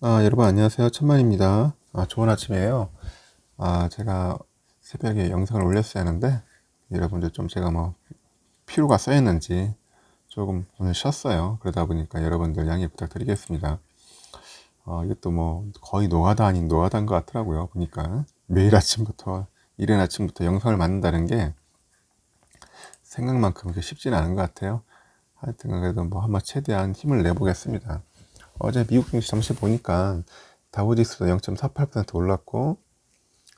여러분 안녕하세요. 천만입니다. 좋은 아침이에요. 제가 새벽에 영상을 올렸어야 하는데 여러분들 좀 제가 피로가 쌓였는지 조금 오늘 쉬었어요. 그러다 보니까 여러분들 양해 부탁드리겠습니다. 이것도 거의 노가다 아닌 노가다인 것 같더라고요. 보니까 매일 아침부터 이른 아침부터 영상을 만든다는 게 생각만큼 그렇게 쉽지는 않은 것 같아요. 하여튼 그래도 한번 최대한 힘을 내보겠습니다. 어제 미국 증시 잠시 보니까 다우지수도 0.48% 올랐고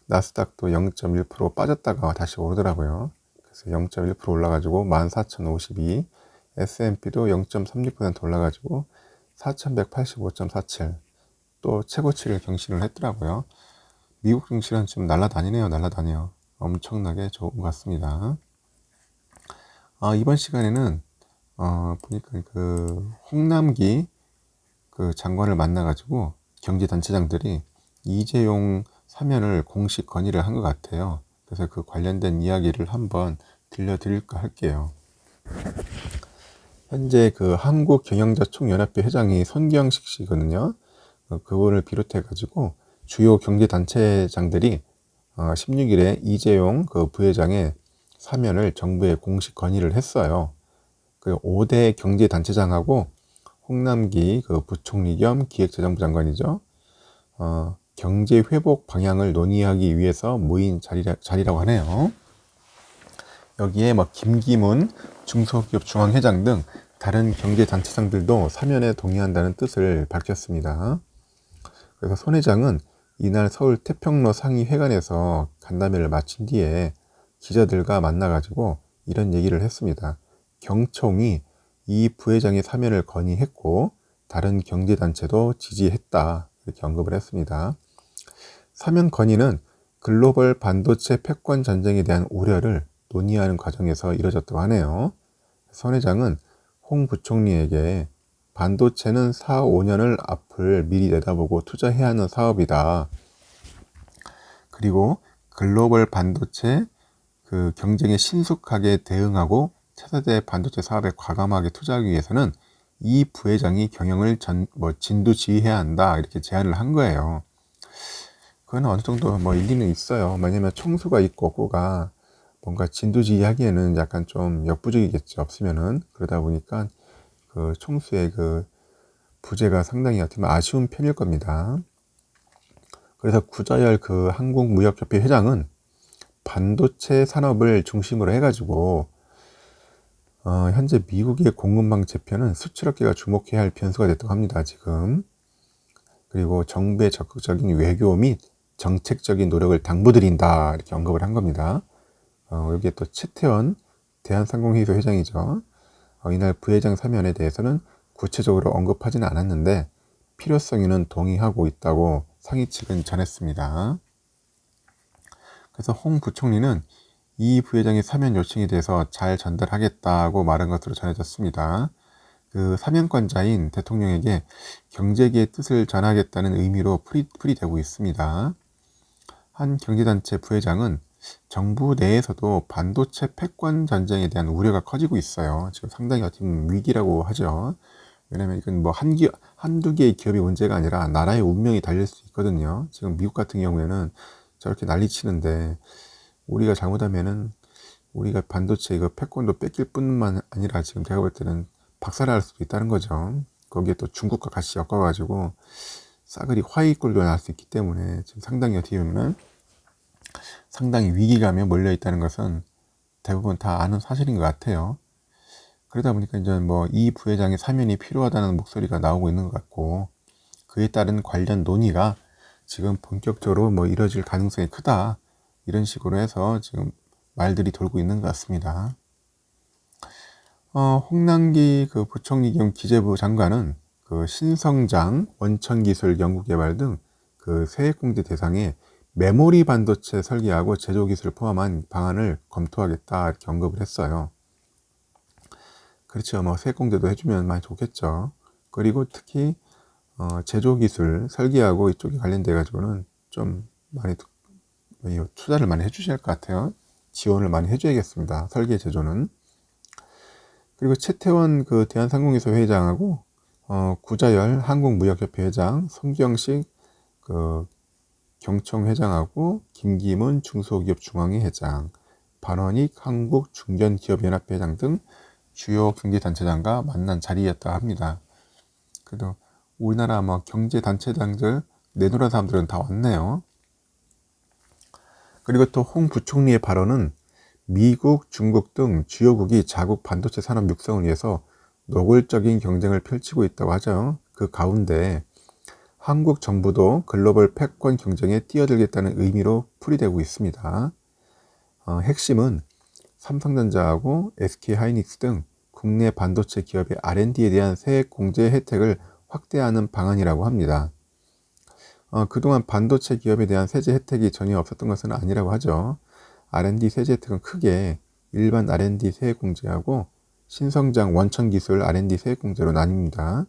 나스닥도 0.1% 빠졌다가 다시 오르더라고요. 그래서 0.1% 올라가지고 14,052, S&P도 0.36% 올라가지고 4,185.47, 또 최고치를 경신을 했더라고요. 미국 증시는 지금 날라다니네요. 날라다녀. 엄청나게 좋은 것 같습니다. 이번 시간에는 보니까 그 홍남기 그 장관을 만나가지고 경제단체장들이 이재용 사면을 공식 건의를 한 것 같아요. 그래서 그 관련된 이야기를 한번 들려드릴까 할게요. 현재 그 한국경영자총연합회 회장이 손경식 씨거든요. 그거를 비롯해가지고 주요 경제단체장들이 16일에 이재용 그 부회장의 사면을 정부에 공식 건의를 했어요. 그 5대 경제단체장하고 홍남기 그 부총리 겸 기획재정부 장관이죠. 경제 회복 방향을 논의하기 위해서 모인 자리라고 하네요. 여기에 김기문 중소기업 중앙회장 등 다른 경제단체장들도 사면에 동의한다는 뜻을 밝혔습니다. 그래서 손 회장은 이날 서울 태평로 상의회관에서 간담회를 마친 뒤에 기자들과 만나가지고 이런 얘기를 했습니다. 경총이 이 부회장의 사면을 건의했고 다른 경제단체도 지지했다, 이렇게 언급을 했습니다. 사면 건의는 글로벌 반도체 패권 전쟁에 대한 우려를 논의하는 과정에서 이뤄졌다고 하네요. 손 회장은 홍 부총리에게 반도체는 4, 5년을 앞을 미리 내다보고 투자해야 하는 사업이다. 그리고 글로벌 반도체 그 경쟁에 신속하게 대응하고 차세대 반도체 사업에 과감하게 투자하기 위해서는 이 부회장이 경영을 진두지휘해야 한다, 이렇게 제안을 한 거예요. 그건 어느 정도 일리는 있어요. 왜냐면 총수가 있고 없고가 뭔가 진두지휘하기에는 약간 좀 역부족이겠죠. 없으면은. 그러다 보니까 그 총수의 그 부재가 상당히 어떻게 보면 아쉬운 편일 겁니다. 그래서 구자열 그 한국무역협회 회장은 반도체 산업을 중심으로 해가지고 현재 미국의 공급망 재편은 수출업계가 주목해야 할 변수가 됐다고 합니다. 지금. 그리고 정부의 적극적인 외교 및 정책적인 노력을 당부드린다, 이렇게 언급을 한 겁니다. 여기에 또 최태원 대한상공회의소 회장이죠. 이날 부회장 사면에 대해서는 구체적으로 언급하지는 않았는데 필요성에는 동의하고 있다고 상위 측은 전했습니다. 그래서 홍 부총리는 이 부회장의 사면 요청에 대해서 잘 전달하겠다고 말한 것으로 전해졌습니다. 그 사면권자인 대통령에게 경제계의 뜻을 전하겠다는 의미로 풀이되고 있습니다. 한 경제단체 부회장은 정부 내에서도 반도체 패권 전쟁에 대한 우려가 커지고 있어요. 지금 상당히 어떻게 보면 위기라고 하죠. 왜냐면 이건 한두 개의 기업이 문제가 아니라 나라의 운명이 달릴 수 있거든요. 지금 미국 같은 경우에는 저렇게 난리치는데 우리가 잘못하면은 우리가 반도체 이거 패권도 뺏길 뿐만 아니라 지금 제가 볼 때는 박살날 수도 있다는 거죠. 거기에 또 중국과 같이 엮어가지고 싸그리 화이꼴도 날 수 있기 때문에 지금 상당히 어떻게 보면 상당히 위기감에 몰려 있다는 것은 대부분 다 아는 사실인 것 같아요. 그러다 보니까 이제 이 부회장의 사면이 필요하다는 목소리가 나오고 있는 것 같고 그에 따른 관련 논의가 지금 본격적으로 이뤄질 가능성이 크다, 이런 식으로 해서 지금 말들이 돌고 있는 것 같습니다. 홍남기 그 부총리 겸 기재부 장관은 그 신성장, 원천기술 연구개발 등 그 세액공제 대상에 메모리 반도체 설계하고 제조 기술을 포함한 방안을 검토하겠다, 이렇게 언급을 했어요. 그렇죠. 세액공제도 해주면 많이 좋겠죠. 그리고 특히 제조 기술 설계하고 이쪽에 관련돼 가지고는 좀 많이 투자를 많이 해주셔야 할 것 같아요. 지원을 많이 해줘야겠습니다. 설계 제조는. 그리고 최태원 그 대한상공회의소 회장하고 구자열 한국무역협회 회장, 송경식 경총회장하고 김기문 중소기업중앙회 회장, 반원익 한국중견기업연합회 회장 등 주요 경제단체장과 만난 자리였다 합니다. 그래도 우리나라 경제단체장들 내노란 사람들은 다 왔네요. 그리고 또 홍 부총리의 발언은 미국, 중국 등 주요국이 자국 반도체 산업 육성을 위해서 노골적인 경쟁을 펼치고 있다고 하죠. 그 가운데 한국 정부도 글로벌 패권 경쟁에 뛰어들겠다는 의미로 풀이되고 있습니다. 핵심은 삼성전자하고 SK하이닉스 등 국내 반도체 기업의 R&D에 대한 세액 공제 혜택을 확대하는 방안이라고 합니다. 그동안 반도체 기업에 대한 세제 혜택이 전혀 없었던 것은 아니라고 하죠. R&D 세제 혜택은 크게 일반 R&D 세액 공제하고 신성장 원천 기술 R&D 세액 공제로 나뉩니다.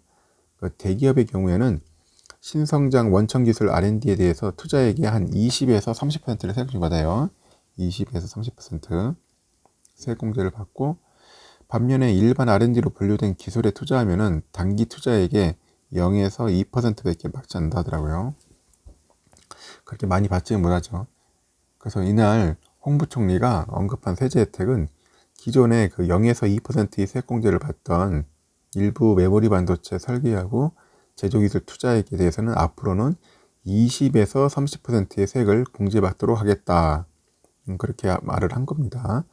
대기업의 경우에는 신성장 원천 기술 R&D에 대해서 투자액의 한 20에서 30%를 세액 받아요. 20에서 30% 세액 공제를 받고, 반면에 일반 R&D로 분류된 기술에 투자하면은 단기 투자액의 0에서 2%밖에 받지 않는다 하더라고요. 그렇게 많이 받지는 못하죠. 그래서 이날 홍 부총리가 언급한 세제 혜택은 기존에 0에서 2%의 세액공제를 받던 일부 메모리 반도체 설계하고 제조기술 투자액에 대해서는 앞으로는 20에서 30%의 세액을 공제받도록 하겠다. 그렇게 말을 한 겁니다.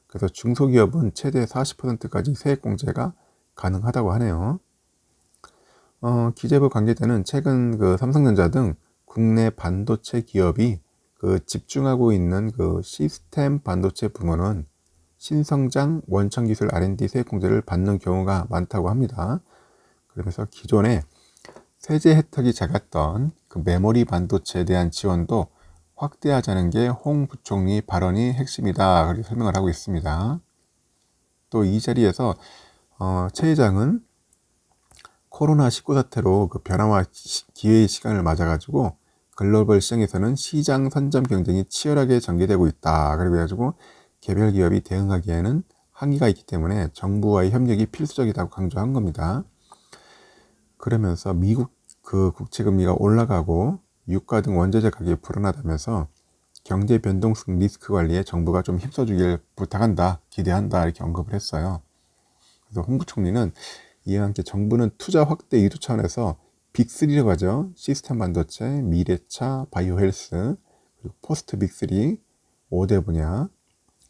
그래서 중소기업은 최대 40%까지 세액공제가 가능하다고 하네요. 기재부 관계자는 최근 삼성전자 등 국내 반도체 기업이 집중하고 있는 시스템 반도체 부문은 신성장 원천기술 R&D 세액공제를 받는 경우가 많다고 합니다. 그러면서 기존에 세제 혜택이 작았던 메모리 반도체에 대한 지원도 확대하자는 게 홍 부총리 발언이 핵심이다. 그렇게 설명을 하고 있습니다. 또 이 자리에서 최 회장은 코로나19 사태로 변화와 기회의 시간을 맞아가지고 글로벌 시장에서는 시장 선점 경쟁이 치열하게 전개되고 있다. 그래가지고 개별 기업이 대응하기에는 한계가 있기 때문에 정부와의 협력이 필수적이라고 강조한 겁니다. 그러면서 미국 국채금리가 올라가고 유가 등 원자재 가격이 불어나다면서 경제 변동성 리스크 관리에 정부가 좀 힘써주길 부탁한다, 기대한다 이렇게 언급을 했어요. 그래서 홍 부총리는 이와 함께 정부는 투자 확대 유도 차원에서 빅3라고 하죠. 시스템 반도체, 미래차, 바이오 헬스, 그리고 포스트 빅3, 5대 분야,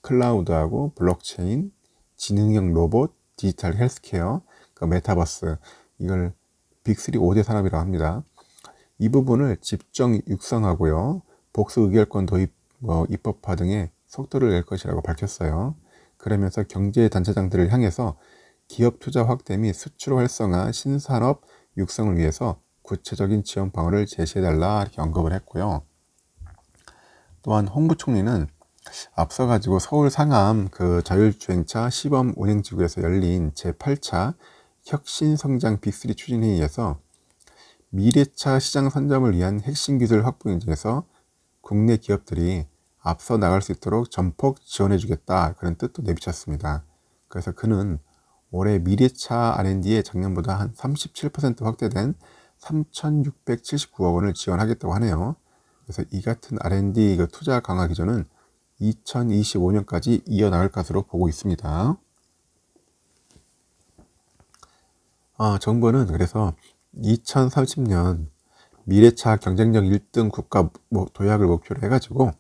클라우드하고 블록체인, 지능형 로봇, 디지털 헬스케어, 메타버스, 이걸 빅3 5대 산업이라고 합니다. 이 부분을 집중 육성하고요. 복수 의결권 도입, 입법화 등의 속도를 낼 것이라고 밝혔어요. 그러면서 경제단체장들을 향해서 기업 투자 확대 및 수출 활성화, 신산업 육성을 위해서 구체적인 지원 방안을 제시해달라 이렇게 언급을 했고요. 또한 홍 부총리는 앞서 가지고 서울 상암 자율주행차 시범 운행지구에서 열린 제8차 혁신성장 빅3 추진회의에서 미래차 시장 선점을 위한 핵심 기술 확보 인증에서 국내 기업들이 앞서 나갈 수 있도록 전폭 지원해주겠다, 그런 뜻도 내비쳤습니다. 그래서 그는 올해 미래차 R&D에 작년보다 한 37% 확대된 3,679억 원을 지원하겠다고 하네요. 그래서 이 같은 R&D 투자 강화 기조는 2025년까지 이어나갈 것으로 보고 있습니다. 정부는 그래서 2030년 미래차 경쟁력 1등 국가 도약을 목표로 해가지고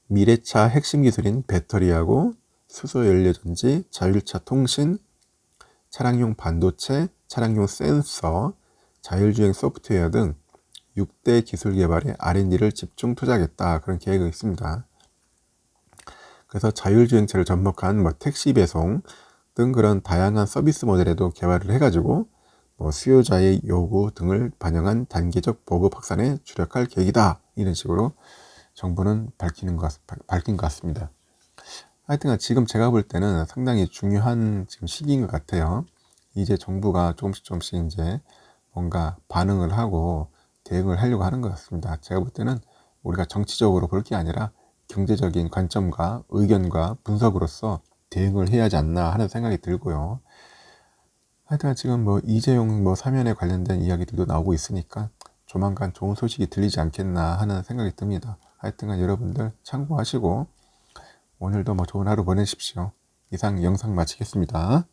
미래차 핵심 기술인 배터리하고 수소연료전지, 자율차 통신, 차량용 반도체, 차량용 센서, 자율주행 소프트웨어 등 6대 기술 개발에 R&D를 집중 투자하겠다, 그런 계획이 있습니다. 그래서 자율주행차를 접목한 택시 배송 등 그런 다양한 서비스 모델에도 개발을 해가지고 수요자의 요구 등을 반영한 단계적 보급 확산에 주력할 계획이다, 이런 식으로 정부는 밝힌 것 같습니다. 하여튼 지금 제가 볼 때는 상당히 중요한 지금 시기인 것 같아요. 이제 정부가 조금씩 이제 뭔가 반응을 하고 대응을 하려고 하는 것 같습니다. 제가 볼 때는 우리가 정치적으로 볼 게 아니라 경제적인 관점과 의견과 분석으로서 대응을 해야 하지 않나 하는 생각이 들고요. 하여튼 지금 뭐 이재용 뭐 사면에 관련된 이야기들도 나오고 있으니까 조만간 좋은 소식이 들리지 않겠나 하는 생각이 듭니다. 하여튼간 여러분들 참고하시고 오늘도 뭐 좋은 하루 보내십시오. 이상 영상 마치겠습니다.